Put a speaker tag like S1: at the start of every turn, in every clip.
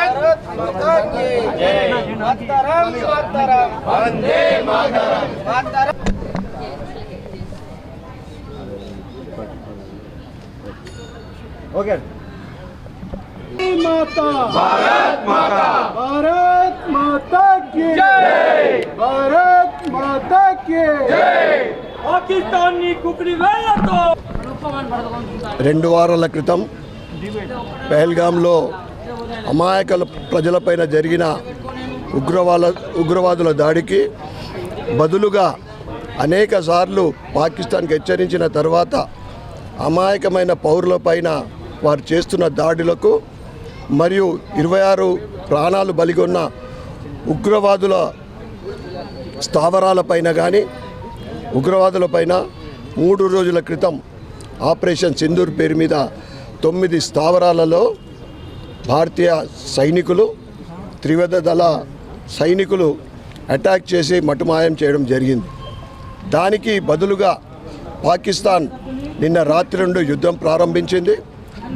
S1: भारत माता की जय। ओके
S2: माता
S3: भारत माता
S2: भारत माता की
S3: जय
S2: भारत माता की
S3: जय
S2: పాకిస్తాన్ కుక్కడి వేళ్లతో
S1: 2 వారాల క్రితం పహల్గామ్లో అమాయకుల ప్రజలపైన జరిగిన ఉగ్రవాదుల దాడికి బదులుగా అనేక సార్లు పాకిస్తాన్కి హెచ్చరించిన తర్వాత అమాయకమైన పౌరులపైన వారు చేస్తున్న దాడులకు మరియు 26 ప్రాణాలు బలిగొన్న ఉగ్రవాదుల స్థావరాలపైన కానీ ఉగ్రవాదులపైన 3 రోజుల క్రితం ఆపరేషన్ సింధూర్ పేరు మీద 9 స్థావరాలలో భారతీయ సైనికులు త్రివిధ దళ సైనికులు అటాక్ చేసి మటుమాయం చేయడం జరిగింది. దానికి బదులుగా పాకిస్తాన్ నిన్న రాత్రి నుండి యుద్ధం ప్రారంభించింది.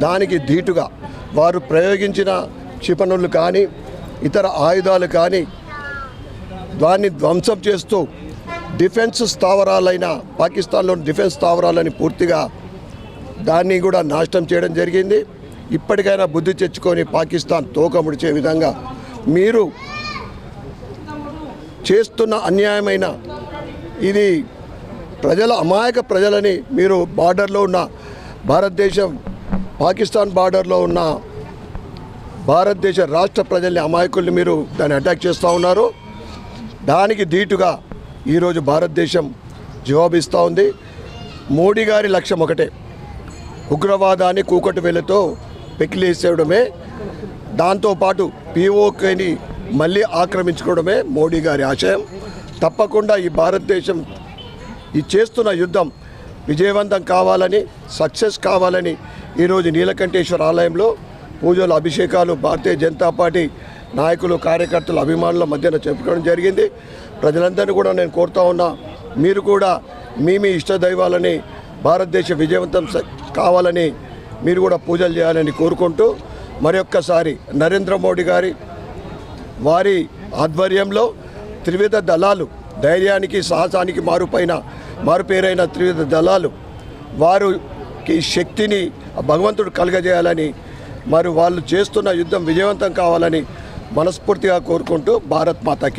S1: దానికి ధీటుగా వారు ప్రయోగించిన క్షిపణులు కానీ ఇతర ఆయుధాలు కానీ దాన్ని ధ్వంసం చేస్తూ డిఫెన్స్ స్థావరాలైన పాకిస్తాన్లోని డిఫెన్స్ స్థావరాలని పూర్తిగా దాన్ని కూడా నాశనం చేయడం జరిగింది. ఇప్పటికైనా బుద్ధి తెచ్చుకొని పాకిస్తాన్ తోక ముడిచే విధంగా మీరు చేస్తున్న అన్యాయమైన ఇది అమాయక ప్రజలని మీరు బార్డర్లో ఉన్న భారతదేశం పాకిస్తాన్ బార్డర్లో ఉన్న భారతదేశ రాష్ట్ర ప్రజల్ని అమాయకుల్ని మీరు దాన్ని అటాక్ చేస్తూ ఉన్నారు. దానికి ధీటుగా ఈరోజు భారతదేశం జవాబిస్తూ ఉంది. మోడీ గారి లక్ష్యం ఒకటే, ఉగ్రవాదాన్ని కూకటి వేలతో పెకిలేసేయడమే, దాంతోపాటు పిఓకేని మళ్ళీ ఆక్రమించుకోవడమే మోడీ గారి ఆశయం. తప్పకుండా ఈ భారతదేశం ఈ చేస్తున్న యుద్ధం విజయవంతం కావాలని, సక్సెస్ కావాలని ఈరోజు నీలకంఠేశ్వర ఆలయంలో పూజలు అభిషేకాలు భారతీయ జనతా పార్టీ నాయకులు కార్యకర్తలు అభిమానుల మధ్యన చెప్పుకోవడం జరిగింది. ప్రజలందరినీ కూడా నేను కోరుతా ఉన్నా, మీరు కూడా మీ ఇష్ట దైవాలని భారతదేశ విజయవంతం కావాలని మీరు కూడా పూజలు చేయాలని కోరుకుంటూ మరొక్కసారి నరేంద్ర మోడీ గారి వారి ఆధ్వర్యంలో త్రివిధ దళాలు ధైర్యానికి సాహసానికి మారుపేరైన త్రివిధ దళాలు వారికి శక్తిని భగవంతుడు కలుగజేయాలని మరి వాళ్ళు చేస్తున్న యుద్ధం విజయవంతం కావాలని మనస్ఫూర్తిగా కోరుకుంటూ భారత్ మాతాకి